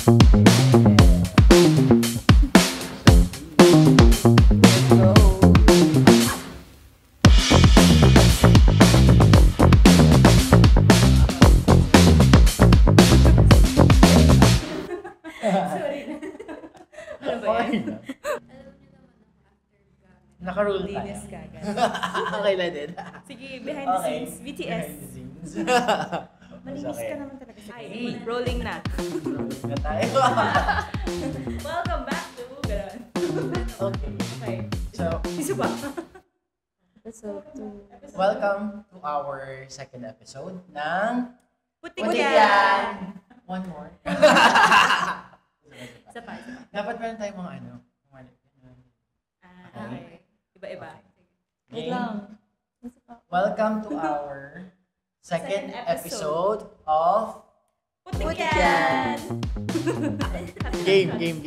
Sorry na. Ano ba yan? Okay na. Naka-roll tayo. Linis ka agad. Okay na din. Sige, behind the scenes, BTS. Behind the scenes. Malinis ka naman talaga. Ay, rolling na. Rolling na tayo. Welcome back to Ganon. Okay. Okay. So, Isa ba? Episode 2. welcome to our second episode ng Putik Putik yan! Yan! One more. Isa pa, isa pa. Dapat meron tayong mga ano. Okay. Iba-iba. Wait lang. Isa pa. Welcome to our second episode of Putik yan! Game.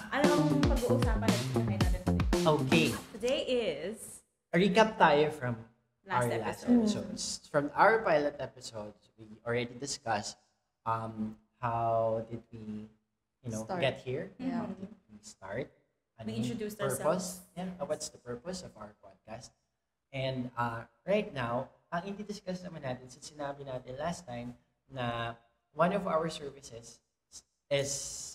Anong pag-uusapan natin today? Okay. Today is A recap tayo from Last our last episode. episodes. From our pilot episodes, we already discussed how did we, Start. get here? Yeah. How did we start? We Anong introduced purpose? ourselves. Yeah. What's the purpose of our podcast? And right now, ang i-discuss naman natin, since sinabi natin last time na one of our services is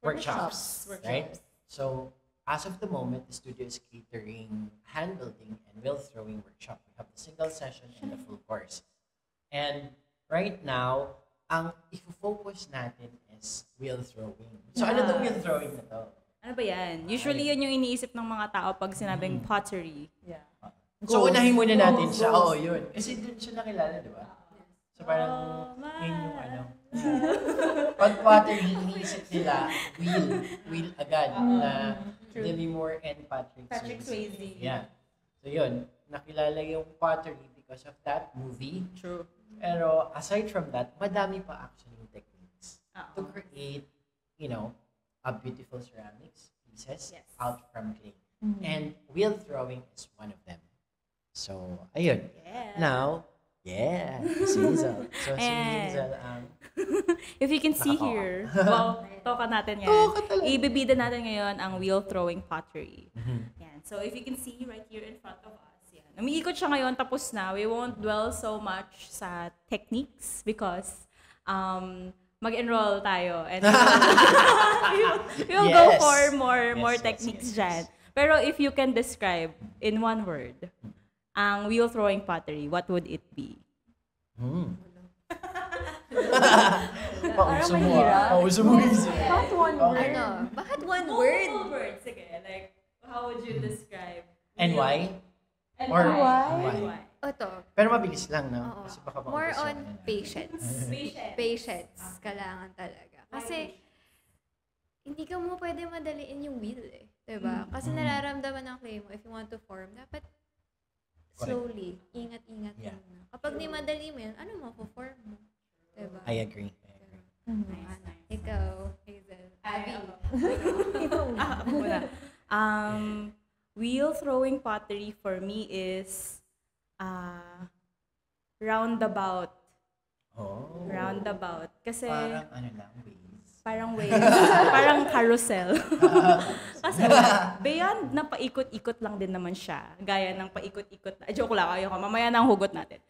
workshops, right? So, as of the moment, the studio is catering hand building and wheel throwing workshop. We have the single session and the full course. And right now, ang i-focus natin is wheel throwing. So, ano itong wheel throwing na to? Ano ba yan? Usually, yun yung iniisip ng mga tao pag sinabing pottery. Yeah. So, unahin muna natin siya. Goals. Oo, yun. Kasi doon siya nakilala, di ba? So, parang yun yung ano. Pag pottery, iniisip nila, wheel agad na Demi Moore and Patrick Swayze. Yeah. So, yun. Nakilala yung pottery because of that movie. True. Pero aside from that, madami pa actually yung techniques to Oo. create, a beautiful ceramics pieces Yes. out from clay. And wheel throwing is one of them. So, ayun. Yeah. Now, si Hazel. So, si And- Hazel If you can see Nakakatawa. here, toka natin yan. Toka talaga. Ibibida natin ngayon ang wheel throwing pottery. Mhm. Yan. So if you can see right here in front of us, yan. Umiikot siya ngayon, tapos na. We won't dwell so much sa techniques because mag-enroll tayo and we'll go Yes. for more Yes, techniques yes. dyan. Pero if you can describe in one word ang wheel throwing pottery, what would it be? Pauso mo. mahirap. Pauso mo. Not one word. Ano? Bakit one word? Multiple words. Sige, like, how would you describe? And why? And Or why? why? And why? Ito. Pero mabilis lang, no? Oo. Kasi baka More maubos on yung ano. patience. Patience. Kailangan talaga. Kasi, hindi ka mo pwede madaliin yung wheel eh. Diba? Kasi nararamdaman ng clay mo, if you want to form, dapat slowly, ingat-ingat Yeah. muna. Kapag di madali mo yan, ano mo, form mo. Diba? I agree. Nice, nice. Ikaw, Hazel. Abby. Ako muna. Wheel throwing pottery for me is roundabout. Oh. Roundabout. Kasi Parang ano lang, ways. parang waves. Parang carousel. Kasi beyond na paikot-ikot lang din naman siya. Gaya ng paikot-ikot. Joke lang, ayoko. Mamaya nang hugot natin.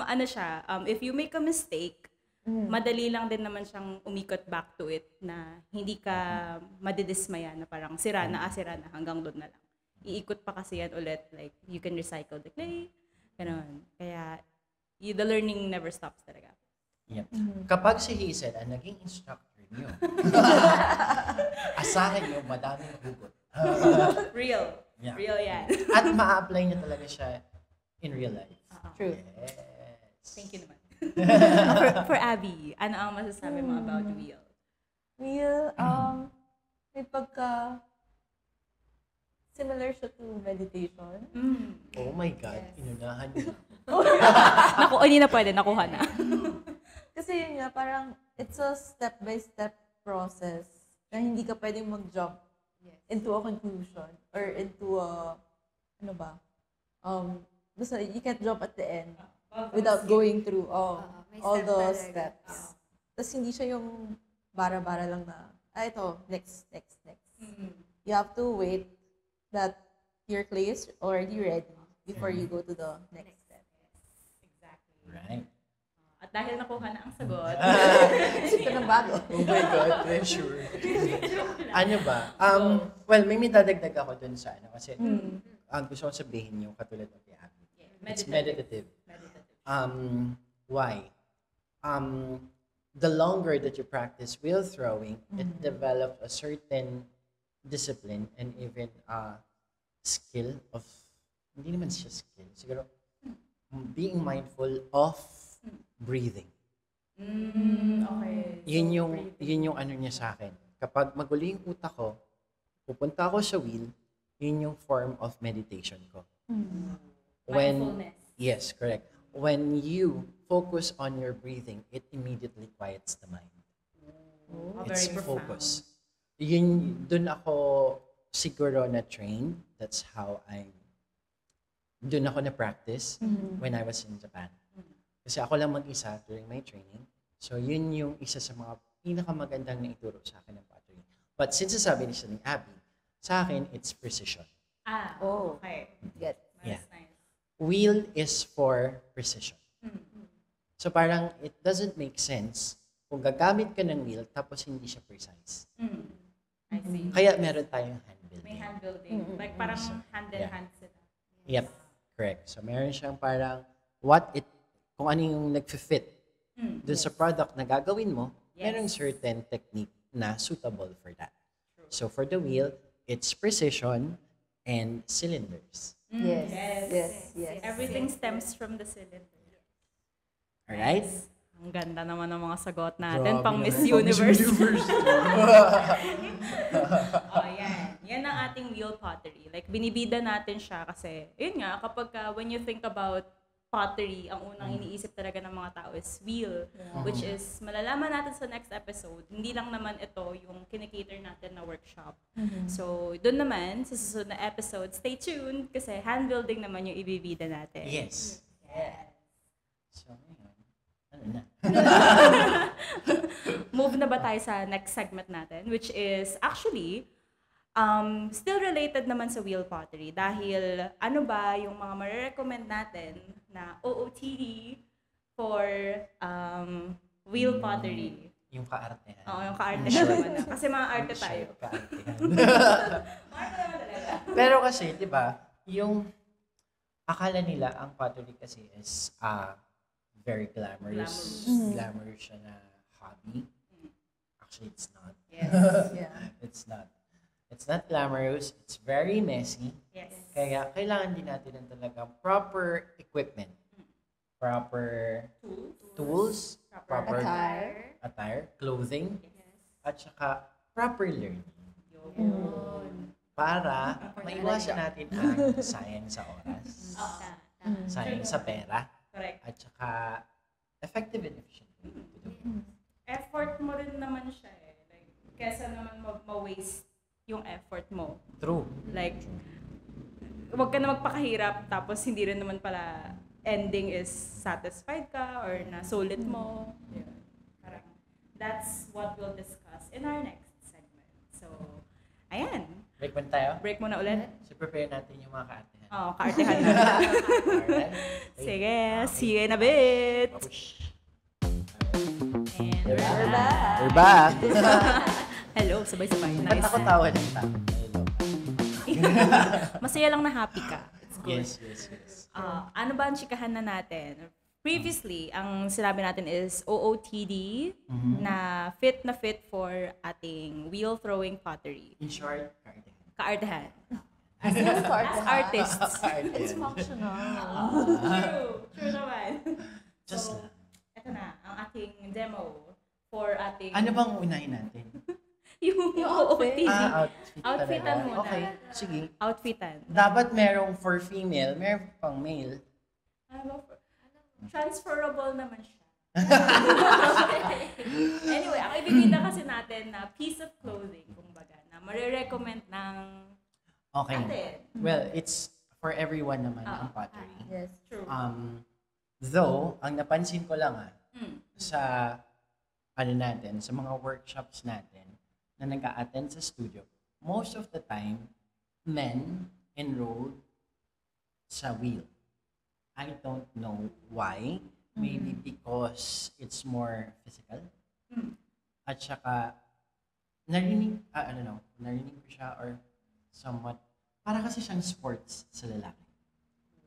Ano siya, if you make a mistake, madali lang din naman siyang umikot back to it na hindi ka madidismaya na parang sira na hanggang doon na lang. Iikot pa kasi yan ulit, like you can recycle the clay, ganun. Kaya the learning never stops talaga. Yep. Kapag si Hazel ang naging instructor niyo, asahan niyo madaming hugot. Real. Yeah. Real yan. At ma-apply niyo talaga siya in real life. True. Yes. Thank you naman. for Abby, ano ang masasabi mo about wheel? Wheel, may pagka similar siya to meditation. Oh my God, inunahan niyo. Hindi na pwede, nakuha na. Kasi yun nga, parang it's a step-by-step process na hindi ka pwedeng mag-jump into a conclusion or into a, basta you can't jump at the end without going through may all step the talaga. steps. Tapos hindi siya yung bara-bara lang na, ito, next. You have to wait that your clay is already ready before you go to the next step. Exactly. Right. At dahil nakuha na ang sagot, Isip ko ng bago. Oh my God, pressure. Ano ba? Well, may dadagdag ako dun sa ano. Kasi ang gusto ko sabihin yung katulad ng kay Abby. It's meditative. Why? The longer that you practice wheel throwing, it develops a certain discipline and even skill of, hindi naman siya skill, siguro being mindful of breathing. okay. Yun yung ano niya sa akin. Kapag magulo yung utak ko, pupunta ako sa wheel, yun yung form of meditation ko. Mindfulness. Yes, correct. When you focus on your breathing, it immediately quiets the mind. Very It's profound. focus. Yun, dun ako siguro na trained. That's how dun ako na practice when I was in Japan. Kasi ako lang mag-isa during my training. So yun yung isa sa mga pinakamagandang na ituro sa akin ng pottery. But since sabi niya ni Abby, sa akin, it's precision. Oh. Okay. Get. Yeah. That's nice. Wheel is for precision. So parang it doesn't make sense kung gagamit ka ng wheel tapos hindi siya precise. I see. Kaya meron tayong hand May building. hand building. Like parang hand in hand sila. Yep, correct. So meron siyang parang kung ano yung nagfi-fit dun sa product na gagawin mo, merong certain technique na suitable for that. So for the wheel, it's precision and cylinders. Yes. Everything stems from the cylinder. Alright? Ang ganda naman ng mga sagot natin. Grabe Pang naman. Miss Pang Miss Universe. Universe. Yan. Yan ang ating wheel pottery. Like, binibida natin siya kasi, yun nga, kapag when you think about pottery, ang unang iniisip talaga ng mga tao is wheel. Which is, malalaman natin sa next episode, hindi lang naman ito yung kinikater natin na workshop. So, doon naman, sa susunod na episode, stay tuned kasi hand building naman yung ibibida natin. Yes. So, ngayon, ano na? Move na ba tayo sa next segment natin, which is actually still related naman sa wheel pottery dahil ano ba yung mga marirecommend natin na OOTD for wheel pottery. Yung kaartehan. Oo, yung kaartehan naman na. Kasi mga arte tayo. Kaartehan. Arte naman talaga. Pero kasi, di ba, yung akala nila ang pottery kasi is very glamorous. Glamorous siya na hobby. Actually, it's not. Yes. It's not. It's not glamorous. It's very messy. Yes. Kaya kailangan din natin ng talagang proper equipment. Proper tools. Proper attire. Clothing. At saka proper learning. Para maiwasan natin ang sayang sa oras. Sayang sa pera. Correct. At saka effective and efficient. Effort mo rin naman siya eh. Like, kesa naman ma-waste yung effort mo. True. Like, wag ka na magpakahirap tapos hindi rin naman pala ending is satisfied ka or nasulit mo. Yun. Parang, that's what we'll discuss in our next segment. So, ayan. Break muna tayo. Break muna ulit. So prepare natin yung mga kaartehan. Oo, kaartehan na. Alright? Sige, see you in a bit. And we're back. We're back. Hello, sabay-sabay. Ba't Nice. ako tawa ng tao? Masaya lang na happy ka. It's good. Yes. Ano ba ang chikahan na natin? Previously, ang sinabi natin is OOTD na fit for ating wheel throwing pottery. In short, Kaartehan. kaartehan. As Artists. It's functional. True naman. Just So, lang. ito na, ang ating demo for ating... Ano bang unahin natin? yung OOTD. Outfitan talaga. muna. Okay, sige. Outfitan. Dapat merong for female, meron pang male. Transferable naman siya. Anyway, ang ibibida kasi natin na piece of clothing, kumbaga, na marirecommend ng Okay. atin. Well, it's for everyone naman ang pottery. Yes. True. Though, ang napansin ko lang sa ano natin, sa mga workshops natin na nag-a-attend sa studio, most of the time, men enrolled sa wheel. I don't know why. Maybe because it's more physical. At saka, narinig ko siya or somewhat, para kasi siyang sports sa lalaki.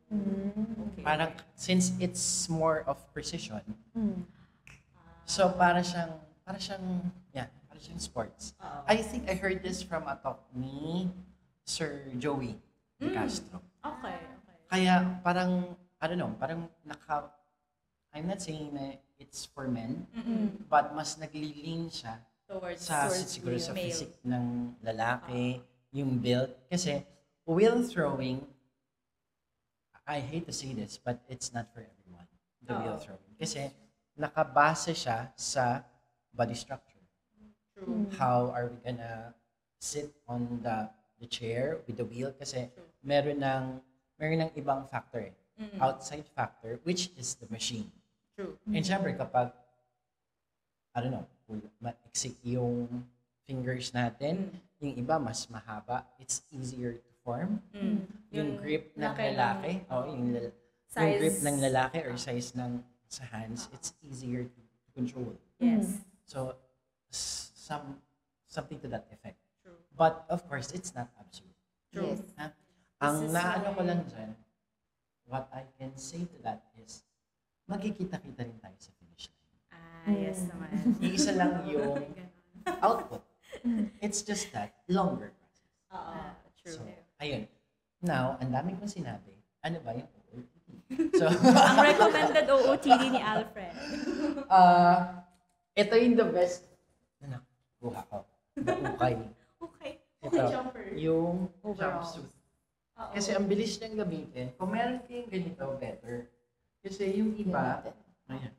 Okay. Parang, since it's more of precision, so para siyang sports. I think I heard this from a talk ni Sir Joey De Castro. Okay. Kaya parang, I don't know, parang I'm not saying na it's for men, but mas nagli-lean siya Towards siguro sa male. physique ng lalaki, yung build. Kasi wheel throwing, I hate to say this, but it's not for everyone, the wheel throwing. Kasi nakabase siya sa body structure. True. How are we gonna sit on the chair with the wheel? Kasi meron ng ibang factor, outside factor, which is the machine. True. And syempre kapag, I don't know, ma-exit yung fingers natin, yung iba mas mahaba, it's easier to form. Yung grip ng laki lalaki, yung size. grip ng lalaki or size ng sa hands, it's easier to control. Yes. So, something to that effect. True. But of course, it's not absolute. True. Yes. Ha? This is Ang naano ko why- lang dyan, what I can say to that is, magkikita-kita rin tayo sa finish line. Yes naman. Iisa lang yung output. It's just that, longer process. Oo. True. So, ayun. Now, ang dami kong sinabi, ano ba yung OOTD? So, Ang recommended OOTD ni Alfred. ito yung the best, buha ko, the ukay. Okay. Ito, Jumper. yung Overalls. jumpsuit. Kasi ang bilis niyang gamitin. Kung meron kayong ganito, better. Kasi yung iba, ayan,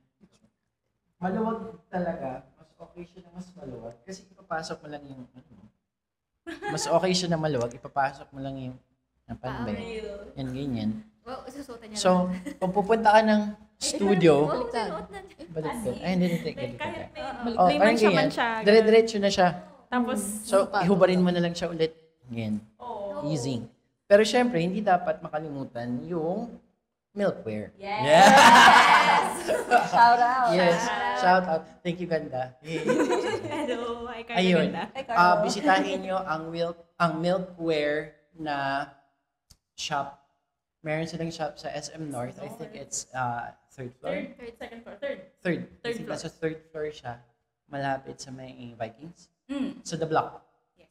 maluwag talaga. Mas okay siya na mas maluwag. Kasi ipapasok mo lang yung, mas okay siya na maluwag, ipapasok mo lang yung, paano ba yun? Yan, ganyan. Well, susuotan niya So, kung pupunta ka ng studio, Baliktad. suot na niya. baliktad. Ay, hindi, Like, kahit may Oh, may parang mancha ganyan. siya. Dire-diretso na siya. Tapos, So, ihubarin mo na lang siya ulit. Ganyan. Easy. Pero syempre, hindi dapat makalimutan yung milkware. Yes. Shout out. Yes. Shout out. Thank you, ganda. hello, ay Carla Ayun. ganda. Hey, Carlo. Bisitahin nyo ang milkware na shop. Meron silang shop sa SM North. I think it's third floor. Second floor, third. Third. I Third think floor. nasa third floor siya. Malapit sa may Vikings. Mm. So, the block. Yes.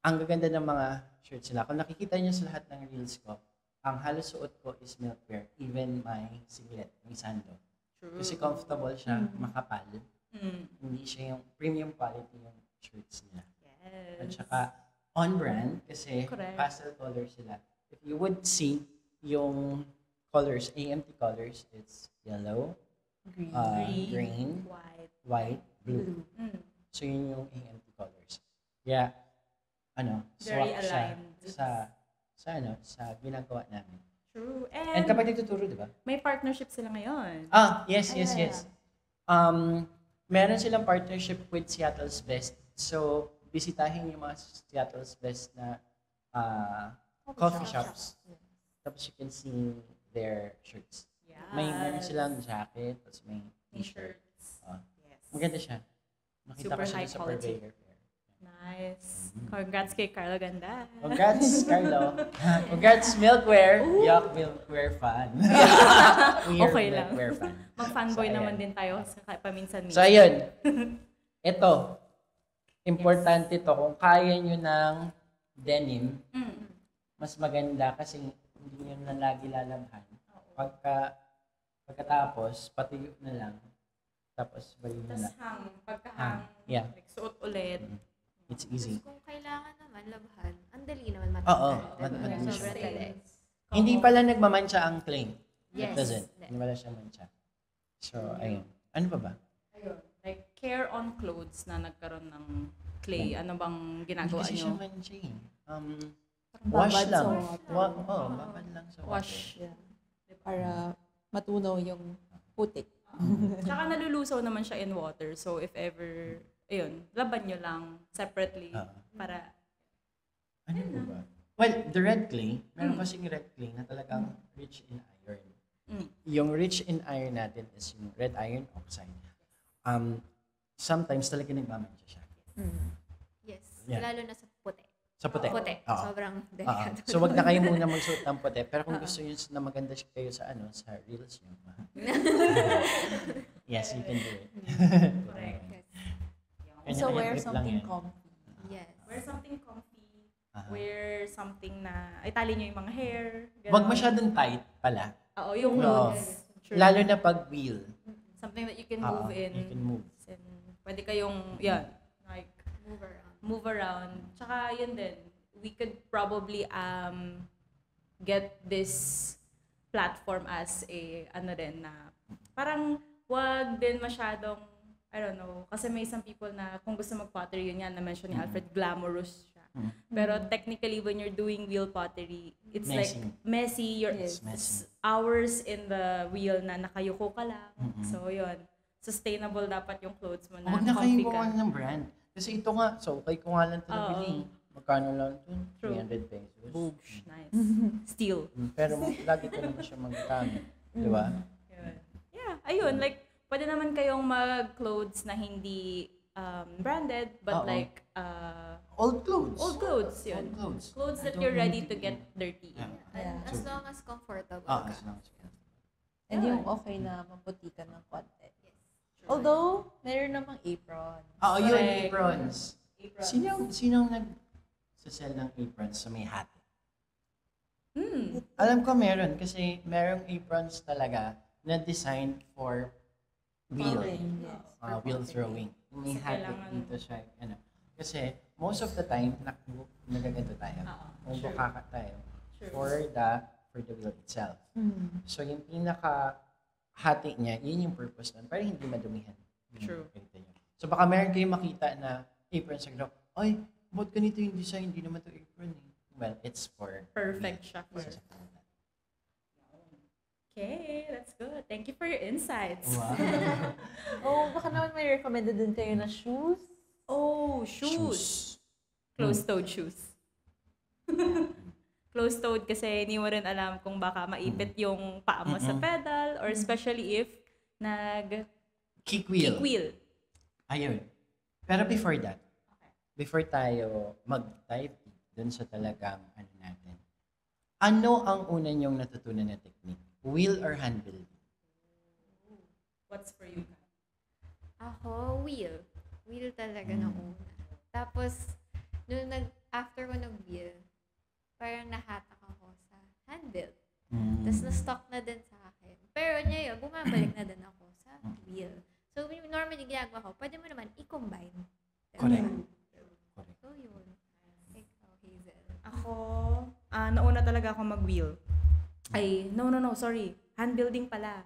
Ang gaganda ng mga shirts nila. Kung nakikita niyo sa lahat ng reels ko, ang halos suot ko is milkware. Even my singlet, may sando. True. Kasi comfortable siya, makapal. Mm. Hindi siya yung premium quality yung shirts nila. At Yes. saka on brand kasi Correct. pastel colors sila. If you would see yung colors, AMT colors, it's yellow, Green. green, White. white, blue. Mm. So yun yung AMT colors. Yeah, Very swak siya aligned. sa ginagawa namin. True. And And kapag nagtuturo, di ba? may partnership sila ngayon. Yes. Meron silang partnership with Seattle's Best. So, bisitahin yung mga Seattle's Best na coffee shops. Tapos you can see their shirts. Yeah. Meron silang jacket, tapos may t-shirt. T-shirts. Ah. Yes. Maganda siya. Nakita Super ko siya high sa quality. Purveyor Fair. Nice. Congrats kay Carlo Ganda. Congrats, Carlo. Congrats, Milkware. Yuck, Milkware fan. We're Okay lang. Milkware fan. Mag-fanboy So, ayan. naman din tayo sa paminsan-minsan. So, ayun. Ito. Importante to. Kung kaya nyo ng denim, Mm. mas maganda kasi hindi nyo na lagi lalabhan. Pagkatapos, patuyo na lang. Tapos, balik na Tapos lang. hang, pagka-hang, Hang, yeah. like, suot ulit. It's easy. Kung kailangan naman labhan, ang dali naman Oo, matanggal. diba? madali siya. Sobrang dali. Hindi pala nagmamantsa ang clay. It Yes. doesn't. Hindi pala siya mantsa. So, ayun. Ano pa ba? Ayun. Like, care on clothes na nagkaroon ng clay. Ano bang ginagawa Hindi kasi siya nyo? mantsa eh. Babad Wash sa lang. water. Babad lang sa water. Wash. Yeah. Para matunaw yung putik. Tsaka nalulusaw naman siya in water. So if ever, ayun, laban nyo lang separately para, Ano po ba? Well, the red clay, meron kasing red clay na talagang rich in iron. Yung rich in iron natin is yung red iron oxide. Sometimes talaga nagmamantsa siya. Yes. Yeah. Lalo na sa puti. Sa puti. Puti. Oo. Sobrang Oo. delikado. So wag na kayo muna magsuot ng puti. Pero kung gusto niyo na maganda kayo sa sa reels niyo. Yes, you can do it. correct. Yes. So Kanya-kanya wear grip lang something yan. comfy. Yes. Wear something comfy. Wear something na, ay tali nyo yung mga hair. ganun. Wag masyadong tight pala. Oo, yung Oo. clothes. True. Lalo na pag wheel. Something that you can move in. You can move. And pwede kayong, yan, like, Move around. move around. Tsaka yun din, we could probably get this platform as a, ano din, na parang wag din masyadong, I don't know, kasi may some people na kung gusto mag-pottery, yun yan, na-mention ni Alfred, glamorous siya. Pero technically, when you're doing wheel pottery, it's like messy. You're Yes. Messy. hours in the wheel na nakayuko ka lang. So yun, sustainable dapat yung clothes mo na Huwag na kayo comfy ka. gumawa ng brand. Kasi ito nga, so okay ko nga lang ito Oo. nabili. Magkano lang ito? True. 300 pesos. Boobs. Nice. Steel. Pero lagi ko naman siya magagamit. Di ba? Yun. Yeah, ayun, like, pwede naman kayong mag-clothes na hindi branded, but Oo. like, Old clothes. old clothes, yun. Old clothes. Clothes I that don't you're ready need to get dirty. Yeah. Yeah. As long as comfortable Ah, ka. as long as And yung okay na maputi ka ng konti. Although, meron namang apron. Oo, yun, Correct. aprons. Sinong nag-sell ng aprons sa may hat? Alam ko meron kasi merong aprons talaga na designed for wheel. Throwing, yes. Wheel throwing. May So, hat kailangan- dito siya. Ano. Kasi most of the time, nagaganto tayo. Kung True. bukaka tayo. True. For the wheel itself. Mm. So yung pinaka-hati niya, yun yung purpose nun. Para hindi madumihan. Yun yung True. ganito niya. So baka meron kayong makita na apron sa group, ay, ba't ganito yung design? Hindi naman to apron eh. Well, it's for Perfect siya for. It's just- Okay, that's good. Thank you for your insights. Wow. Oh, baka naman may recommended din kayo na shoes. Oh, shoes. Closed-toed shoes. Closed-toed kasi hindi mo rin alam kung baka maipit yung paa mo sa pedal or especially if Kick wheel. kick wheel. Ayun. Pero before that, before tayo mag-dive dun sa talagang ano natin, ano ang una niyong natutunan na technique? Wheel or hand building? What's for you? Ako, wheel. Wheel talaga ng una. Tapos, after ko nag-wheel, parang nahatak ako sa handle. Tapos na-stock na din sa akin. Pero ngayon, bumabalik na din ako sa wheel. So, normally ginagawa ko, pwede mo naman i-combine. Correct. Correct. So, yun. Ikaw, Hazel. Ako, nauna talaga ako mag-wheel. Ay, no, sorry. Hand building pala.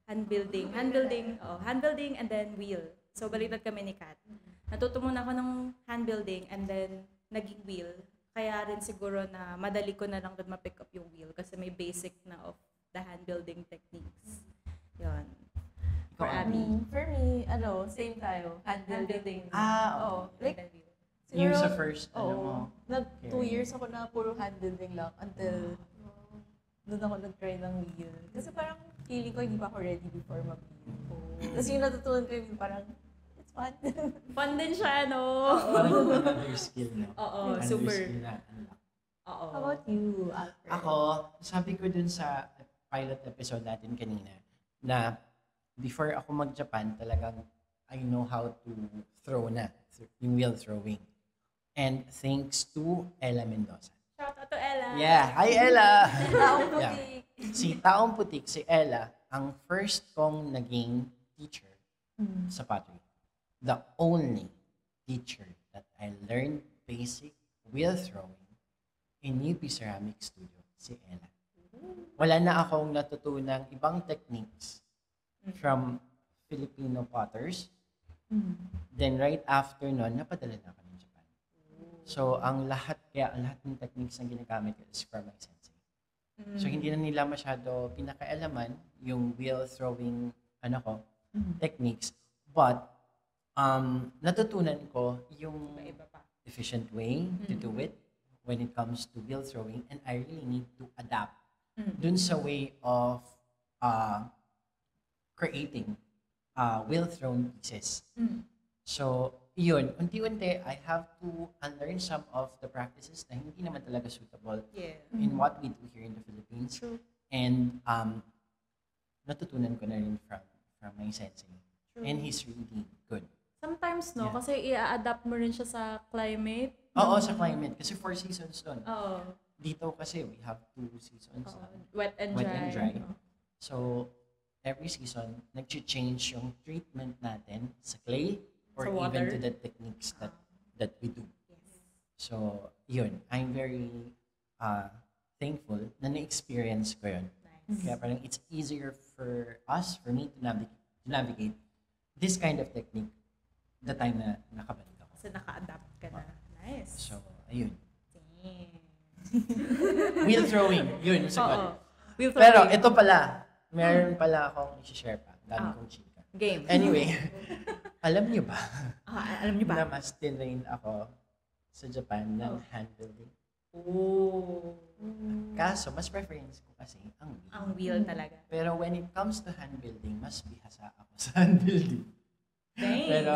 Hand building and then wheel. So, baliktad kami ni Kat. Natuto muna ako ng hand building and then naging wheel. Kaya rin siguro na madali ko na lang doon ma-pick up yung wheel kasi may basic na of the hand building techniques. Yun. For Abby. For me, same tayo. Hand building. Ah, Oo. Like, Yung siguro, sa first, mo. nag 2 years ako na puro hand building lang until doon ako nag-try ng wheel. Kasi parang feeling ko hindi pa ako ready before mag-wheel. Tapos yung natutunan ko yung parang, it's fun. Fun din siya, no? Parang another skill, no? Oo, Another super. skill na unlock. Oo. How about you, Alfred? Ako, sabi ko dun sa pilot episode natin kanina, na before ako mag-Japan, talagang I know how to throw na, yung wheel throwing. And thanks to Ella Mendoza. Shout out to Ella. Yeah, hi Ella! Taong Yeah. puti. Si Taong Putik, si Ella, ang first kong naging teacher sa pottery. The only teacher that I learned basic wheel throwing in UP Ceramic Studio, si Ella. Wala na akong natutunang ibang techniques from Filipino potters. Then right after nun, napadala na ako ng Japan. So ang lahat ng techniques na ginagamit ko is from my sensei. So hindi na nila masyado pinakaalaman yung wheel throwing techniques. But, natutunan ko yung Iba pa. efficient way to do it when it comes to wheel throwing, and I really need to adapt dun sa way of creating wheel thrown pieces. So, yun, unti-unti, I have to unlearn some of the practices na hindi naman talaga suitable Yeah. in what we do here in the Philippines. True. And natutunan ko na rin from my sensei. And he's really good. Sometimes, no? Yeah. Kasi i-adapt mo rin siya sa climate. Oo, sa climate. Kasi 4 seasons doon. Oo. Dito kasi we have 2 seasons. Wet and Wet dry. and dry. Oo. So, every season, nag-change yung treatment natin sa clay or Sa even water. to the techniques that we do. So, yun. I'm very thankful na na-experience ko yun. Nice. Kaya parang it's easier for us, for me to navigate this kind of technique the time na nakabalik ako. Kasi naka-adapt ka na. Nice. So, ayun. Damn. Wheel throwing. Yun, yung sagot. Oo. Wheel Pero throwing. ito pala, meron pala akong i-share pa. Dami kong chika. Game. Anyway, alam niyo ba Alam niyo ba? na mas tinrain ako sa Japan ng hand building? Oh. Kaso, mas preference ko kasi ang wheel. Ang wheel talaga. Pero when it comes to hand building, mas bihasa ako sa hand building. Dang. Pero,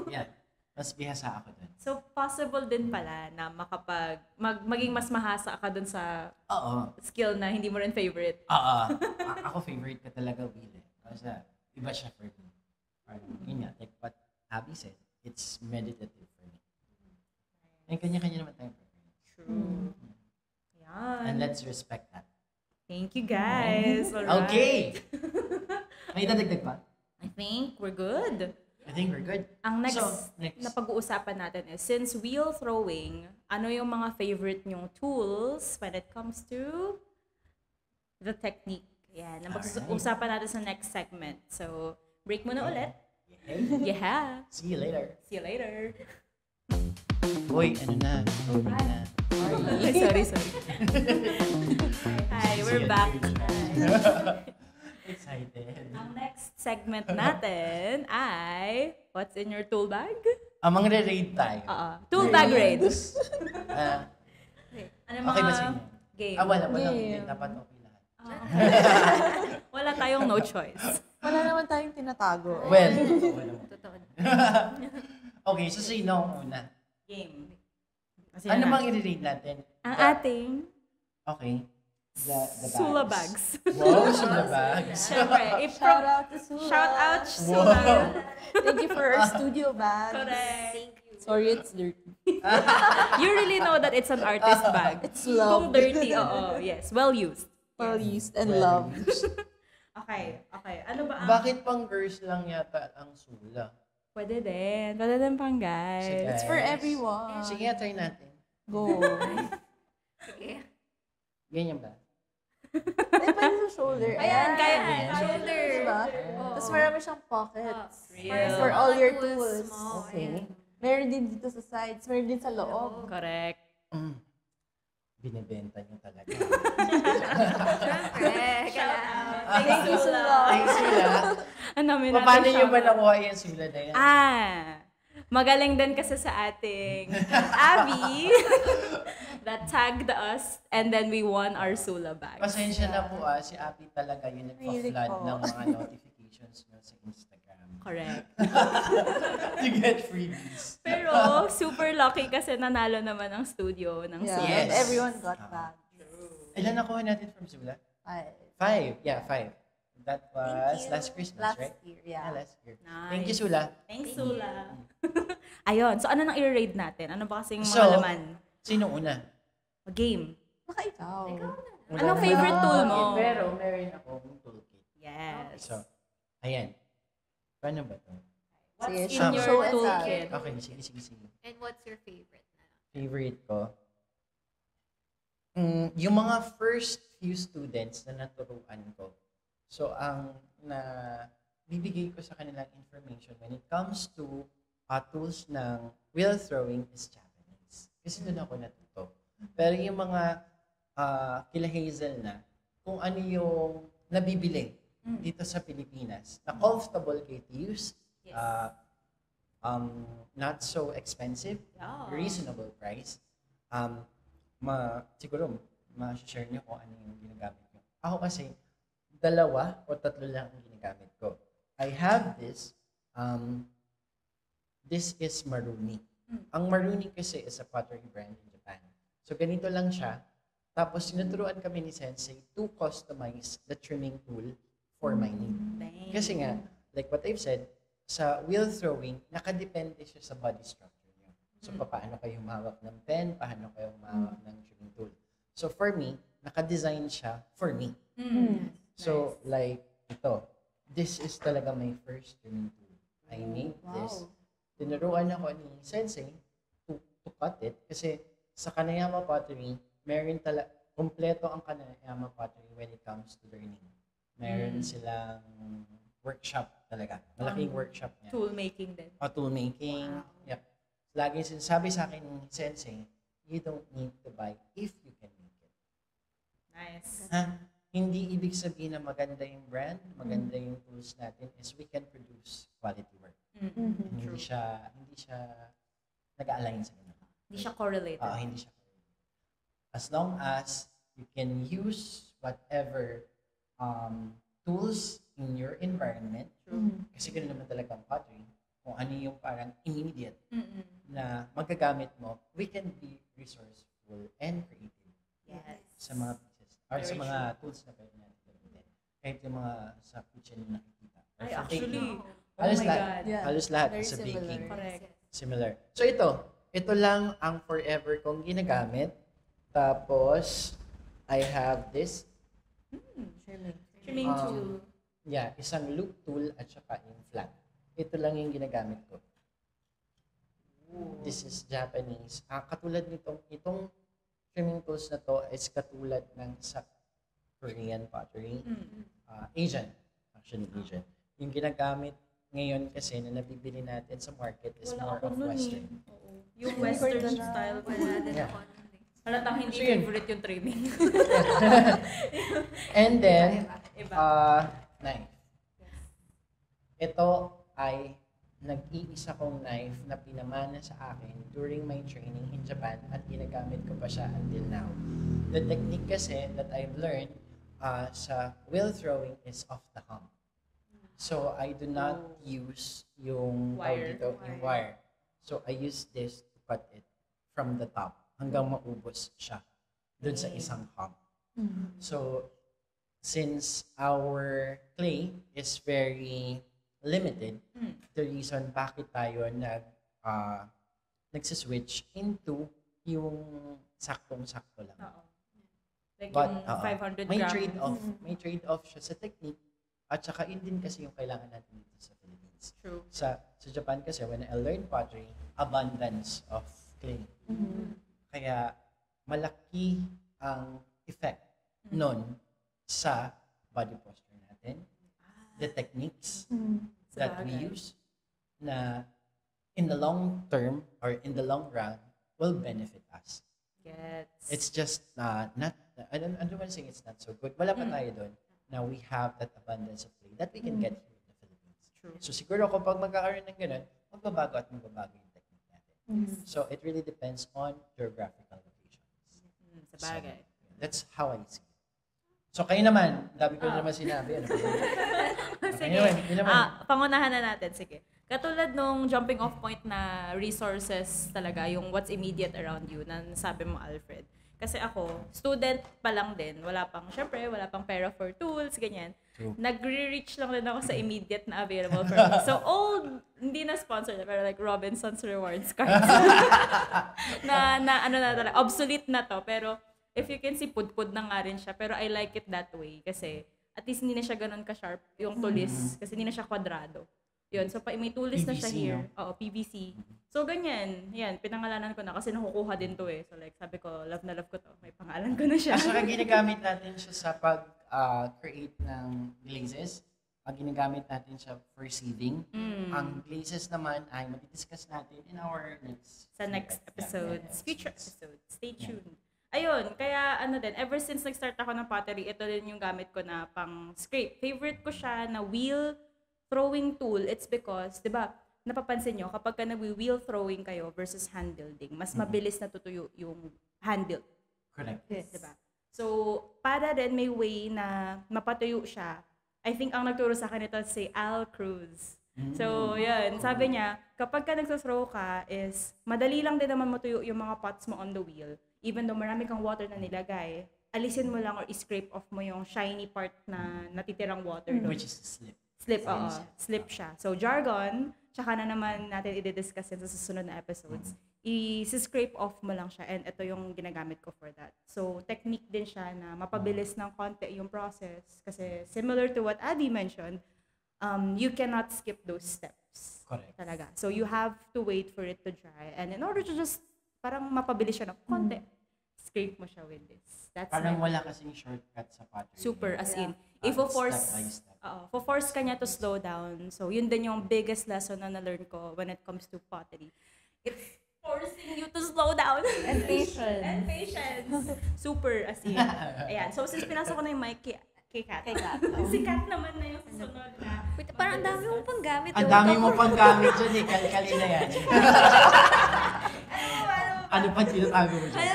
yeah, mas bihasa ako dun. So, possible din pala na maging mas mahasa ka dun sa Oo. skill na hindi mo rin favorite. Ako favorite ko talaga wheel eh. Kasi iba siya for me. Parang, yun nga, like what Abby said, it's meditative for me. And kanya-kanya naman tayong preference. True. Yan. And let's respect that. Thank you, guys. Alright. Okay! May dadagdag pa? I think we're good. I think we're good. Ang next, So, next. na pag-uusapan natin is, since wheel throwing, ano yung mga favorite nyong tools when it comes to the technique? Yan, ang pag-uusapan natin sa next segment. So, break muna ulit. Okay. Yeah. See you later. See you later. Uy, ano na? Uwi na. Sorry. Hi, we're back. Excited. Ang next segment natin ay, what's in your tool bag? Amang re-raid tayo. Tool bag raid. Ah, Ano okay ba sa mga inyo? game? Walang Game. dapat okay lahat. Wala tayong no choice. Wala naman tayong tinatago. Well, wala mo. Totoo. Okay, so sino ang una? Game. Ano bang i-read natin? Ang ating Okay. The Sula bags. Wow, Sula bags. Siyempre, Shout out to Sula. shout out Wow. Sula. Thank you for our studio bag. Correct. Thank you. Sorry, it's dirty. You really know that it's an artist bag. It's Kung love. dirty, oo. Yes, well used. Well used and Well loved. used. Okay. Ano ba ang... Bakit pang girls lang yata ang Sula? Pwede din. Pwede din pang Sige. guys. It's for everyone. Sige, try natin. Go. Sige. Ganyan ba? Ay, pwede sa shoulder. Ayan, kaya. Shoulder. Diba? Oo. Tapos marami siyang pockets. Real. For all your Mga tools. mo. Okay. Ayan. Meron din dito sa sides. Meron din sa loob. Correct. Binibenta niyo talaga. Siyempre. Thank you, Sula. Ay, Sula. Ang dami natin Paano niyo ba shoutout. nakuha yung Sula na yan? Magaling din kasi sa ating Abby that tagged us and then we won our Sula bags. Pasensya na po si Abby talaga yung Really nagpa-flood po. ng mga notifications niyo sa Instagram. Correct. To get freebies. Pero super lucky kasi nanalo naman ang studio ng Yeah, Sula. Yes. and everyone got back. Ilan nakuha natin from Sula? 5. Yeah, 5. That was last Christmas, Last right? year, Yeah, yeah. last year. Nice. Thank you, Sula. Thanks, Sula. Ayun. So, ano nang i-raid natin? Ano ba kasing mga So, laman? Sino una? Game. Baka ikaw. Anong favorite tool mo? Pero meron akong toolkit. Yes. So, ayan. Paano ba to? What's Sige, in show your and toolkit? Okay, sige. And what's your favorite na? Favorite ko? Yung mga first few students na naturuan ko. So, ang na bibigay ko sa kanilang information when it comes to tools ng wheel throwing is Japanese. Kasi doon ako natuto. Pero yung mga kila Hazel na, kung ano yung nabibili dito sa Pilipinas na comfortable kayo to use, Yes. not so expensive, Yeah. reasonable price. Siguro, ma-share niyo kung ano yung ginagamit niyo. Ako kasi, 2 o 3 lang ang ginagamit ko. I have this, this is Maruni. Ang Maruni kasi is a pottery brand in Japan. So, ganito lang siya. Tapos, sinuturuan kami ni Sensei to customize the trimming tool for my need. Dang. Kasi nga, like what I've said, sa wheel throwing, nakadepende siya sa body structure niyo. So, paano kayo humawak ng pen, paano kayo humawak ng trimming tool. So, for me, nakadesign siya for me. So, like, ito. This is talaga my first trimming tool. I made this. Tinuruan ako ni Sensei to cut it. Kasi sa Kanayama Pottery, meron kompleto ang Kanayama Pottery when it comes to learning. Meron silang workshop talaga. Malaking workshop niya. Tool making din. Tool making. Yep. Laging sinasabi sa akin ni Sensei, you don't need to buy if you can make it. Nice. Hindi ibig sabihin na maganda yung brand, maganda yung tools natin is we can produce quality work. Hindi siya nag-align sa ganun. Hindi siya correlated. Hindi siya. As long as you can use whatever tools in your environment, kasi ganoon naman talaga ang pottery, kung ano yung parang immediate na magagamit mo, we can be resourceful and creative Yes. sa mga pieces or Very sa mga tools na pwede natin gamitin. Kahit yung mga sa kitchen na nakikita. Or Ay, sa actually, baking. oh Halos my lahat. God. Yeah. Halos lahat Very sa similar. baking. Correct. Similar. So ito lang ang forever kong ginagamit. Tapos, I have this, Trimming tool. isang loop tool at saka yung flat. Ito lang yung ginagamit ko. This is Japanese. Katulad itong trimming tools na to is katulad ng sa Korean pottery. Asian. Actually, Asian. Yung ginagamit ngayon kasi na nabibili natin sa market is more of Western. Oo. Yung Western Hindi ko style. Wala din Yeah. ako. nun eh. Halatang hindi So, yun. favorite yung trimming. And then, Iba. knife. Ito ay nag-iisa kong knife na pinamana sa akin during my training in Japan at ginagamit ko pa siya until now. The technique kasi that I've learned sa wheel throwing is off the hump. So, I do not use yung Wire. yung wire. So, I use this to cut it from the top hanggang maubos siya dun sa isang hump. So, since our clay is very limited, the reason bakit tayo nagsiswitch into yung saktong-sakto lang. Oo. Like But, yung 500 may gram. trade-off. May trade-off siya sa technique at saka yun din kasi yung kailangan natin dito sa Philippines. True. Sa Japan kasi, when I learned pottery, abundance of clay. Kaya malaki ang effect nun sa body posture natin, the techniques that we Sabagay. use na in the long term or in the long run will benefit us. Gets. It's just not, I don't want to say it's not so good. Wala pa tayo doon. Now we have that abundance of clay that we can get here in the Philippines. True. So siguro kapag magkakaroon ng ganun, magbabago at magbabago yung technique natin. So it really depends on geographical locations. Sa bagay. So, that's how I see it. So kayo naman, dami ko na naman sinabi. Ano? Sige. Yun naman. Pangunahan na natin. Sige. Katulad nung jumping off point na resources talaga, yung what's immediate around you, na nasabi mo, Alfred. Kasi ako, student pa lang din. Wala pang pera for tools, ganyan. True. Nagre-reach lang din ako sa immediate na available for me. So, hindi na sponsored, pero like Robinson's Rewards cards. na ano na talaga, obsolete na to. Pero, if you can see, pudpud na nga rin siya. Pero I like it that way. Kasi, at least hindi na siya ganun ka-sharp yung tulis. Kasi hindi na siya kwadrado. Yun. So, may tulis na siya PVC, here. no? Oo, PVC. So, ganyan. Yan, pinangalanan ko na kasi nakukuha din to eh. So, like, sabi ko, love na love ko to. May pangalan ko na siya. At saka ginagamit natin siya sa pag-create ng glazes. Ginagamit natin siya for sieving. Ang glazes naman ay mag-discuss natin in our next Sa next episodes, yes. future episodes. Stay tuned. ayun, kaya ano din, ever since nag-start ako ng pottery, ito din yung gamit ko na pang scrape. Favorite ko siya na wheel throwing tool. It's because, di ba, napapansin nyo, kapag ka nag-wheel throwing kayo versus hand building, mas mabilis natutuyo yung hand build. Correct. Yes. Diba? So, para rin may way na mapatuyo siya. I think ang nagturo sa akin ito si Al Cruz. So, yun. Sabi niya, kapag ka nagsathrow ka is, madali lang din naman matuyo yung mga pots mo on the wheel. Even though marami kang water na nilagay, alisin mo lang or scrape off mo yung shiny part na natitirang water doon. Which is slip. Slip, oo. Slip siya. So, jargon, tsaka na naman natin i-discuss sa susunod na episodes. I-scrape off mo lang siya and ito yung ginagamit ko for that. So, technique din siya na mapabilis ng konti yung process. Kasi similar to what Abby mentioned, you cannot skip those steps. Correct. Talaga. So, you have to wait for it to dry. And in order to just, parang mapabilis siya ng konti, scrape mo siya with this. That's Parang my- wala kasing shortcut sa pottery. Super, as in. Parang Ifo-force, step by step. force ka niya to slow down. So, yun din yung biggest lesson na na-learn ko when it comes to pottery. It's forcing you to slow down. And patience. And patience. Super, as in. Ayan. So, since pinasok ko na yung mic kay Kat. Kay Kat. Si Kat naman na yung susunod na. Wait, parang ang dami mong panggamit. Ang oh. dami mo pang gamit dyan eh. Kalina yan. Ano pa tinatago mo dyan?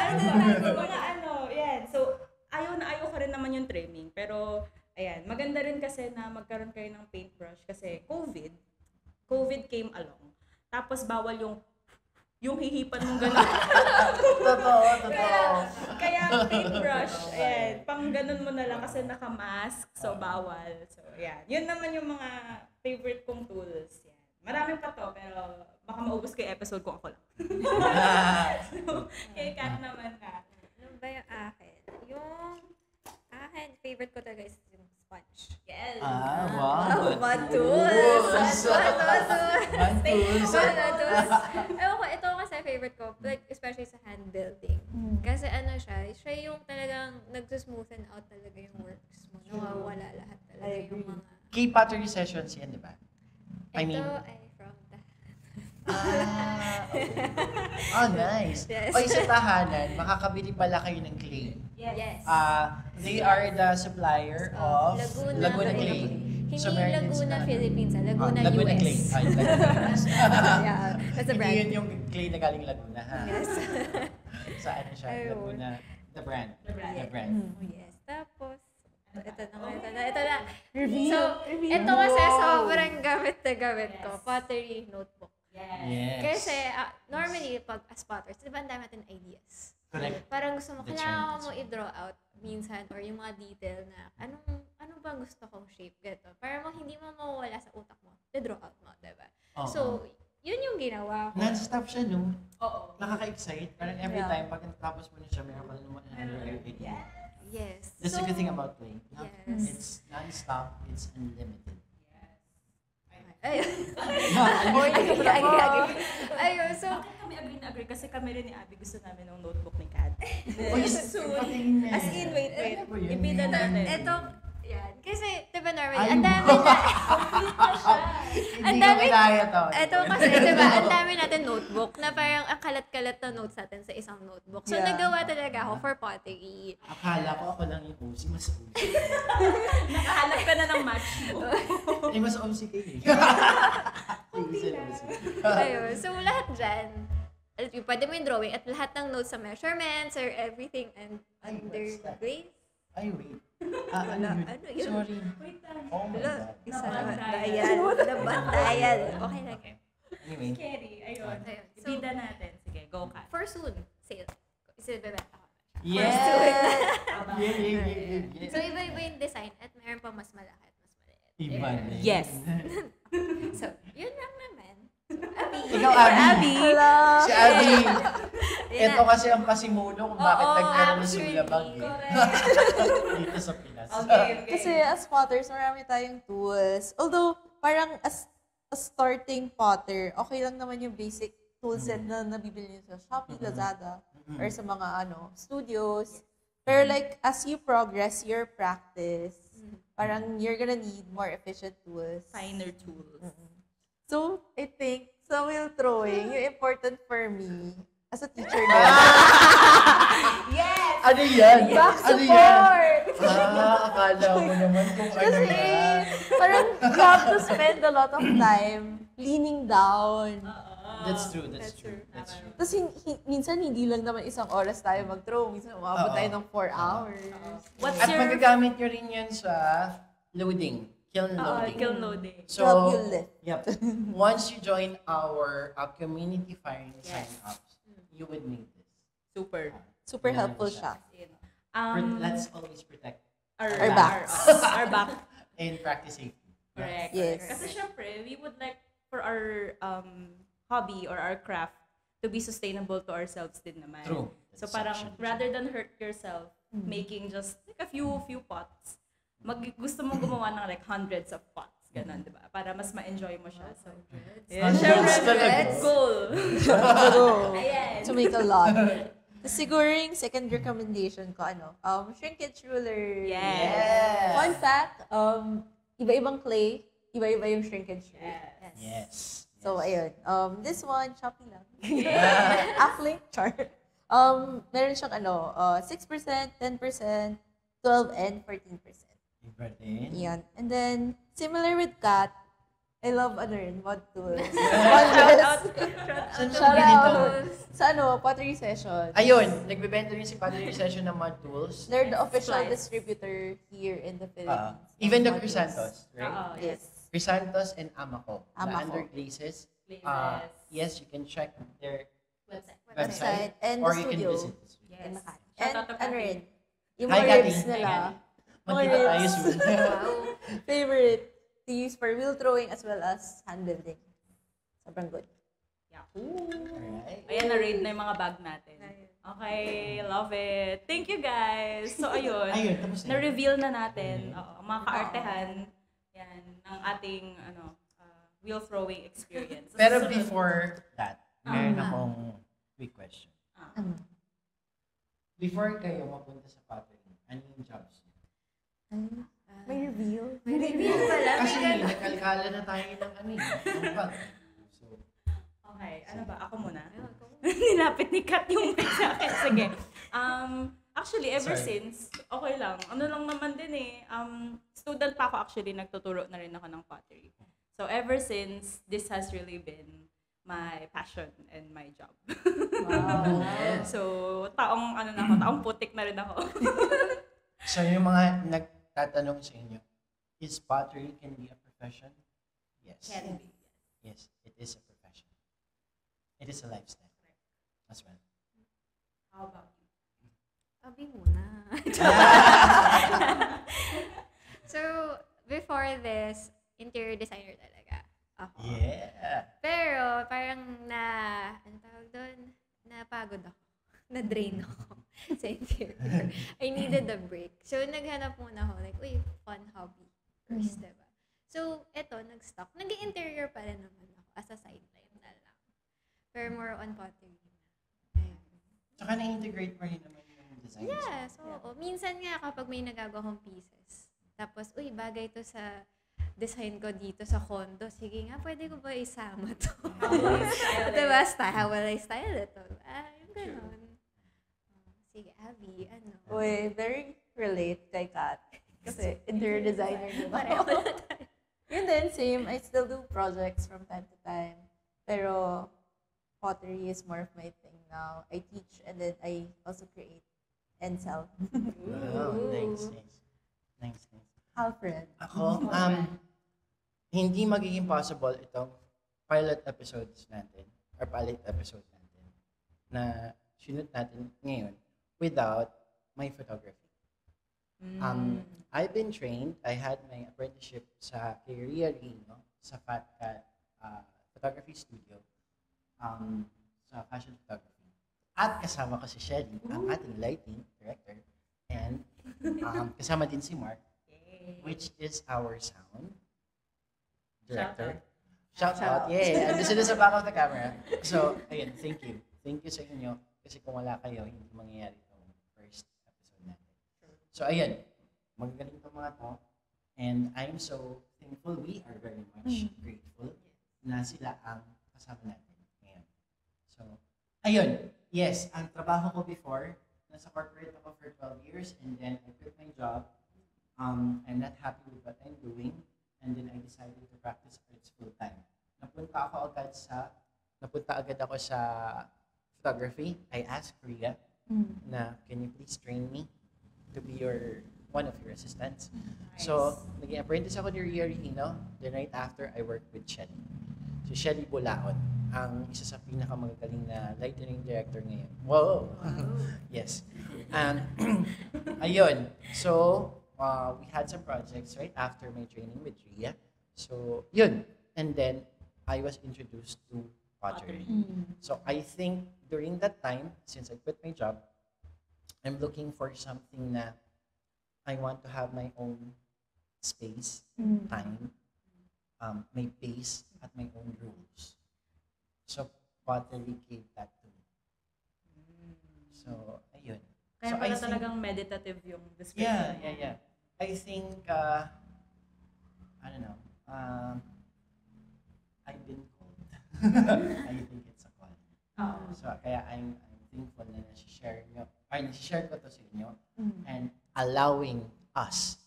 Mga ano, yan. So, ayaw ko rin naman yung trimming. Pero, ayan, maganda rin kasi na magkaroon kayo ng paintbrush kasi COVID came along. Tapos bawal yung hihipan mong gano'n. Totoo. Kaya paintbrush, ayan, pang ganun mo na lang kasi naka-mask, so bawal. So, ayan. Yun naman yung mga favorite kong tools. Yan. Marami pa to, pero baka maubos ko yung episode kung ako lang. So, kay Kat naman na. Ano ba yung akin? Yung akin, favorite ko talaga is yung sponge. Yes. Wow. Matus! Mantus. Ewan ko, ito kasi favorite ko, like, especially sa hand building. Kasi ano siya yung talagang nagsusmoothen out talaga yung works mo. Nawawala lahat talaga I yung agree. mga... Key pottery sessions yan, di ba? Ito ay from the... Okay. Oh, nice. Yes. Oy, sa tahanan, makakabili pala kayo ng clay. Yes. They are the supplier of Laguna Clay. Hindi So, meron din Laguna, sila- Philippines. Laguna, Laguna US. Clay. Laguna US. Yeah, that's a Hindi brand. yun yung clay na galing Laguna, ha? Yes. Sa ano siya? Ayun. Laguna. The brand. The brand. Oh, yes. Tapos, ito na. Reveal. So, Reveal. ito kasi Wow. sobrang gamit na gamit ko. Pottery notebook. Yes. Kasi, normally, pag as potters, di ba ang dami natin ideas? Correct. Parang gusto mo, That's kailangan right. mo i-draw out minsan or yung mga detail na ano ba gusto kong shape, gato. Para mo hindi mo mawawala sa utak mo, i-draw out mo, diba? Oo. So, yun yung ginawa ko. Non-stop siya, no? Oo. Nakaka-excite. Parang every Yeah. time, pag natapos mo na siya, meron ka na naman another idea. Yes. That's the good thing about play. Yes. It's non-stop. It's unlimited. Ayun. Ayun. Ayun, so, Bakit kami agree na agree? Kasi kami rin ni Abby gusto namin ng notebook ni Kat. Uy, patingin na. As in, wait. Ano ba yun? Ibida natin. ito, yan. Kasi, diba normally, Ay, ang dami wow. na, Hindi Ang ko dami- kinaya to. ito kasi, diba, ang dami natin notebook na parang ang kalat-kalat na notes natin sa isang notebook. So, Yeah. nagawa talaga ako for pottery. Akala ko ako lang yung OC. Mas OC. Nakahanap ka na ng match mo. Eh, mas OC kayo eh. Ayun. So, lahat dyan, pwede mo yung drawing at lahat ng notes sa measurements or everything and Ay, under what's that? grade. Ay, wait. Ano Wala. yun? Ano yun? Sorry. Wait lang. Oh my Wala. God. Isa Nabantayan. Nabantayan. Okay lang. Anyway. Carry, ayun. Ayun. So, Ibida natin. Sige, go Kat. for soon, sale. Isibebenta ko. Yes! So, iba-iba yung design at mayroon pa mas malaki at mas maliit. Iba na yun. Yes. So, yun lang naman. Ikaw, Abby. Hello. Si Abby. Yan Ito na. kasi ang pasimuno kung bakit Oo, nagkaroon ng actually. sulabag eh. Correct. Dito sa Pinas. Okay. Kasi as potters, marami tayong tools. Although, parang as a starting potter, okay lang naman yung basic toolset na nabibili niyo sa Shopee, Lazada, or sa mga studios. Pero like, as you progress your practice, parang you're gonna need more efficient tools. Finer tools. So, I think, sa wheel throwing, yung important for me, as a teacher din. Yes! Ano yan? Back Ano yan? support! Akala mo naman kung ano Kasi, yan. parang you have to spend a lot of time leaning down. That's true, that's true. That's true. Tapos minsan hindi lang naman isang oras tayo mag-throw. Minsan umabot Oo. tayo ng 4 hours. What's At your... magagamit nyo rin yan sa loading. Kiln loading. Kill loading. So, Help you lift. yep. Once you join our community firing Yes. sign-ups, you would need this. Super. Super Yan helpful siya. siya. Let's always protect Our backs. Our back. and practice safety. Correct. Yes. Kasi syempre, we would like for our hobby or our craft to be sustainable to ourselves din naman. True. So That's parang actually rather than hurt yourself making just like a few pots, gusto mo gumawa ng like hundreds of pots, ganun, 'di ba? Para mas ma-enjoy mo siya. So, yeah, Hundreds syempre, talaga. goal. Pero, Ayan. to make a lot. Tapos siguro yung second recommendation ko, shrinkage ruler. Yes. Yes. Fun fact, iba-ibang clay, iba-iba yung shrinkage ruler. Yes. So, ayun. This one, Shopee lang. Yeah. Afflink chart. Meron siyang 6%, 10%, 12, and 14%. Iba din. Yan. And then, similar with Kat, I love mod tools. Shout out. Saan Shout bumili to? out sa pottery session. Ayun, nagbebenta rin si Padre Session ng mud tools. They're the official Supplies. distributor here in the Philippines. Even the Mod tools. Crisantos, right? Oo, Yes. Crisantos and Amaco. The Amaco. underglazes. Yes. Yes, you can check their Website. website. And or the you can studio. visit the studio. Yes. In Makati. Shout And out to ano Kathy. rin, yung Hi, mga Kathy. ribs nila. Magkita tayo ribs. soon. Wow. Favorite to use for wheel throwing as well as hand building. Sobrang good. Alright. Ayan, na-raid na yung mga bag natin. Okay, love it. Thank you guys. So ayun, Ayun, tapos na. na-reveal na natin ang mga kaartehan yan, ng ating wheel throwing experience. Pero Susunod. before that, meron akong quick question. Ano? Before kayo mapunta sa pottery, ano yung jobs niyo? May reveal. May reveal pala. Kasi May ganun. nagkalkala na tayo ng ng bag. So, Okay, ano ba? Ako muna. Nilapit ni Kat yung mic sa akin. Sige. Actually, ever Sorry. since, okay lang. Ano lang naman din eh. Student pa ako actually, nagtuturo na rin ako ng pottery. So ever since, this has really been my passion and my job. Wow. So, taong putik na rin ako. so yung mga nagtatanong sa inyo, is pottery can be a profession? Yes. Can be. Yes, it is a profession. It is a lifestyle as well. How about you? Sabi muna. So, before this, interior designer talaga ako. Yeah. Pero, parang ano tawag doon? Napagod ako. Na-drain ako sa interior. I needed a break. So, naghanap muna ako, like, uy, fun hobby first, diba? So, eto, nag-stock. Nag-interior pa rin naman ako as a sideline na lang. Pero more on pottery na. Ayun. Tsaka na-integrate pa rin naman yung design. Yeah, so, minsan nga kapag may nagagawa kong pieces, tapos, uy, bagay to sa design ko dito sa condo. Sige nga, pwede ko ba isama to? Diba? How will I style it? Yung ganon. Sige, Abby, ano? Uy, very relate kay Kat. Kasi interior designer din Pareho ako. Yun din, same. I still do projects from time to time. Pero pottery is more of my thing now. I teach and then I also create and sell. Wow, nice. Nice. Alfred. Ako, hindi magiging possible itong pilot episodes natin or pilot episode natin na sinut natin ngayon without my photography. I've been trained. I had my apprenticeship sa kay Ria Rino sa Fat Cat Photography Studio sa fashion photography. At kasama ko si Shelly, ang ating lighting director. And kasama din si Mark, which is our sound director. Shout out. Yeah. And this is the back of the camera. So, ayun, thank you. Thank you sa inyo. Kasi kung wala kayo, hindi mangyayari itong first episode natin. So, ayun. Magagaling itong mga to. And I'm so thankful. We are very much grateful na sila ang kasama natin ngayon. So, ayun. yes, ang trabaho ko before, nasa corporate ako for 12 years and then I quit my job. I'm not happy with what I'm doing and then I decided to practice arts full time. Napunta agad ako sa photography. I asked Korea na, can you please train me to be one of your assistants? So, naging apprentice ako ni Ria Regino. Then right after, I worked with Shelly. Si Shelly Bulaon, ang isa sa pinakamagagaling na lighting director ngayon. Wow! Yes. Ayun. So, we had some projects right after my training with Ria. So, yun. And then, I was introduced to pottery. So, I think during that time, since I quit my job, I'm looking for something na I want to have my own space, time, my pace, at my own rules. So, pottery gave that to me. So, ayun. Kaya So, pala I think- talagang meditative yung description. Yeah. I think, I don't know, I've been called. I think it's a call. Oo. So, kaya I'm thankful na nasi-share ko to sa inyo and allowing us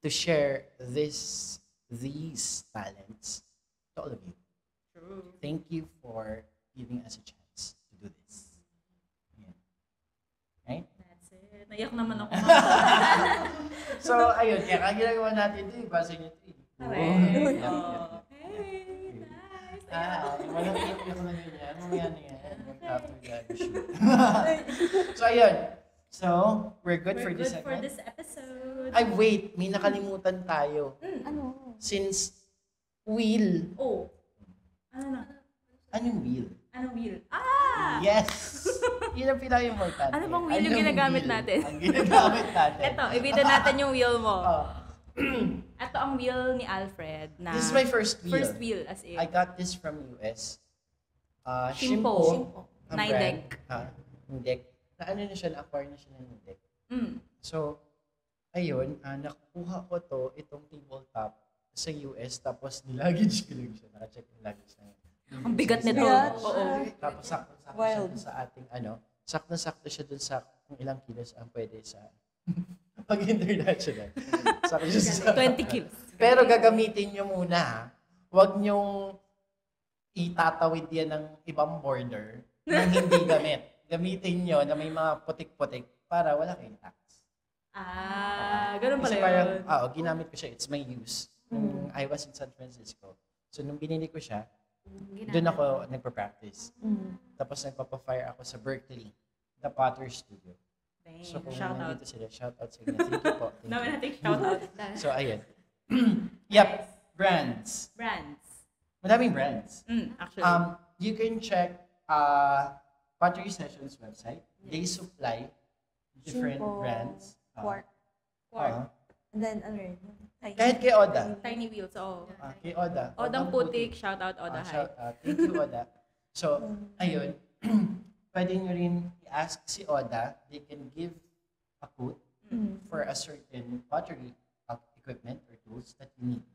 to share these talents to all of you. True. Thank you for giving us a chance to do this. Yeah. Right? That's it. Naiyak naman ako. So, ayun. Kaya ang ginagawa natin ito, ibasa nyo ito. Correct. Yeah. Oh. Hey, nice. Walang iyak na ganyan. Mamaya na yan. After the shoot. So, ayun. So, we're good for this We're good for segment. this episode. Ay, wait. May nakalimutan tayo. Ano? Since wheel. Oh. Ano na? Anong wheel? Anong wheel? Ah! Yes! Yun ang pinaka-importante. Ano bang wheel yung ginagamit natin? Ang ginagamit natin. Ito, ibida natin yung wheel mo. Oh. Ito ang wheel ni Alfred na This is my first wheel. first wheel as in. I got this from US. Shimpo. ang Nidec. brand. Nidec. Na ano na siya, na-acquire na siya ng Nidec. Mm. So, ayun, nakuha ko itong tabletop sa US, tapos niluggage ko lang siya. Naka-check yung luggage na yun. Ang bigat nito. Bigat. Oo. Tapos sakto-sakto siya Wild. dun sa ating sakto-sakto siya dun sa kung ilang kilos ang pwede sa pag-international. Sakto siya sa 20 kilos. Pero gagamitin nyo muna, ha? Huwag nyong itatawid yan ng ibang border na hindi gamit. Gamitin nyo na may mga putik-putik para wala kayong tax. Ganun pala Kasi yun. parang, ginamit ko siya. It's my use. Nung I was in San Francisco. So, nung binili ko siya, doon ako nagpa-practice. Tapos nagpapa-fire ako sa Berkeley, the Potter Studio. Dang, So, kung shout out. nandito sila, shout out sa inyo. Thank you po. Thank Namin you. natin shout out. So, ayun. Yep, brands. Brands. Madaming brands. Actually. You can check Pottery Sessions website. They supply different Shimpo, brands. Quark. And then, ano rin? Kahit kay Oda. Tiny wheels, oo. Kay Oda. Odang Putik, shout out Oda Shout High. out. Thank you, Oda. So, ayun. Pwede nyo rin i-ask si Oda. They can give a quote for a certain pottery equipment or tools that you need.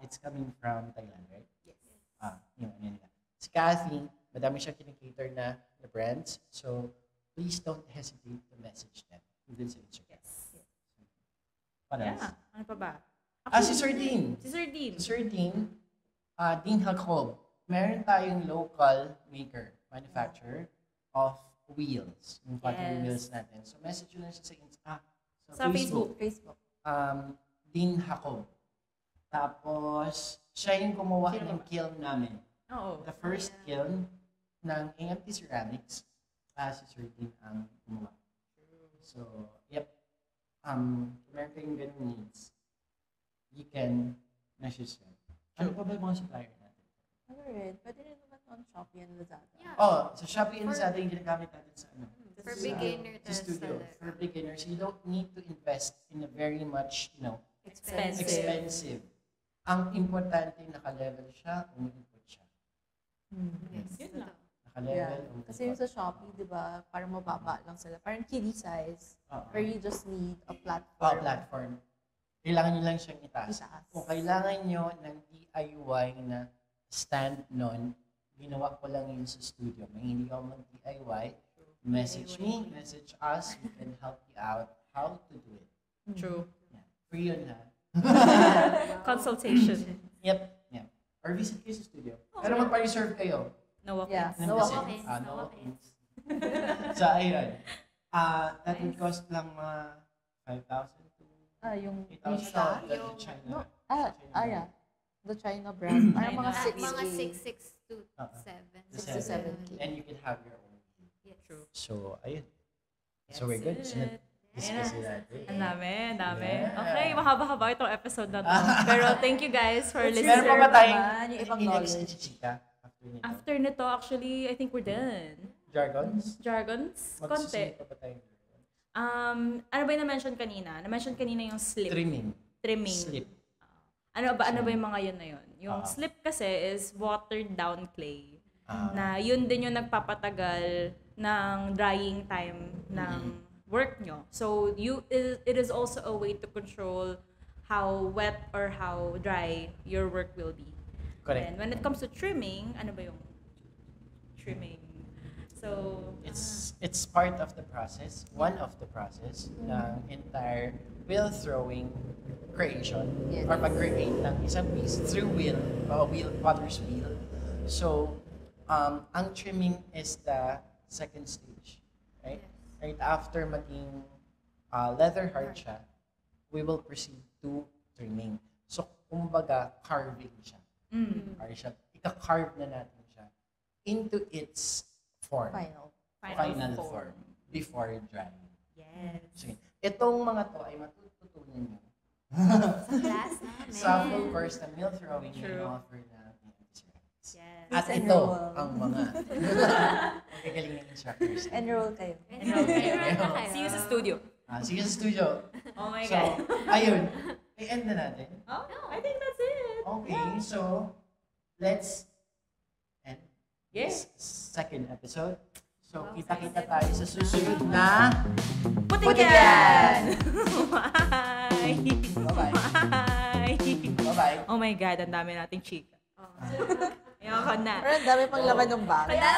It's coming from Thailand, right? Yes. Yun nila. Si Kathy, madami siyang kinikater na brands. So, please don't hesitate to message them. Dun sa Instagram. Yes. What else? Yeah. Ano pa ba? Si Sir Dean. Si Sir Dean. Sir Dean, Dean Jacob. Meron tayong local manufacturer of wheels. Yung pottery Yes. wheels natin. So, message nyo lang siya Sa Facebook. Dean Jacob. Tapos, siya yung gumawa ng kiln namin. Oo. The first kiln ng AMT Ceramics, si Sir Dean ang gumawa. So, yep. Meron kayong ganung needs, you can message them. Ano pa ba yung mga supplier natin? Ano rin? Pwede rin naman on Shopee and Lazada. Yeah. Sa Shopee and Lazada yung ginagamit natin sa For sa- beginner sa studio. talaga. For beginners, you don't need to invest in a very much, Expensive. expensive. Ang importante, naka-level siya, umiikot siya. Yes. Yun lang. Naka-level, umiikot. Kasi yung sa Shopee, di ba, parang mababa lang sila. Parang kiddie size. Or you just need a platform. Platform. Kailangan nyo lang siyang itaas. Itaas. Kung kailangan nyo ng DIY na stand nun ginawa ko lang yun sa studio. May hindi ka mag-DIY, message me, message us, we can help you out how to do it. True. Yeah. Free yun ha. Consultation. Yep. Or visit kayo sa studio. Pero magpa-reserve kayo. No Yeah. walk-ins. No Kasi, walk-ins. no walk-ins. So, ayun. That would cost lang mga 5,000 to Yung 8,000 visa? the China. No. Yeah. The China brand. Parang mga China. 6 Mga 6 to Uh-uh. 7. To 6 to 7K. And you can have your own. Yes. True. So, ayun. So, we're good. So, discuss natin. Ang dami. Yeah. Okay, mahaba-haba itong episode na to. Pero thank you guys for listening. Meron pa ba tayong naman, yung ibang i-next knowledge. chika after nito? After nito, actually, I think we're done. Jargons? Jargons? Konti. Magsusunod pa ba tayong jargons? Ano ba yung na-mention kanina? Na-mention kanina yung slip. Trimming. Trimming. Slip. Ano ba yung mga yun na yun? Yung Ah. slip kasi is watered down clay. Ah. Na yun din yung nagpapatagal ng drying time ng work nyo. So it is also a way to control how wet or how dry your work will be. Correct. And when it comes to trimming, ano ba yung trimming? So, It's part of the process, one of the process ng entire wheel throwing creation Yes. or pag-create ng isang piece through potter's wheel. So, ang trimming is the second stage, right? Right after maging leather hard siya, we will proceed to trimming. So, kumbaga, carving siya. Carve siya. Ika-carve na natin siya into its form. Final form. Before drying. yes. So, itong mga to ay matututunan nyo Sa class namin. sa full course na meal throwing True. na offer na Yes. At Please ito enroll. ang mga magagaling ng instructors. Enroll kayo. Enroll na kayo. See you sa studio. Sige sa studio. Oh my So, God. ayun. I-end na natin. Oh, I think that's it. Okay, so let's end Yes. this second episode. So, kita-kita tayo sa susunod na Putigan! Bye! Bye-bye. Bye! Bye-bye. Oh my God, ang dami nating chika. Oh. Ayoko na. Pero ang dami pang laman ng bag. Kaya,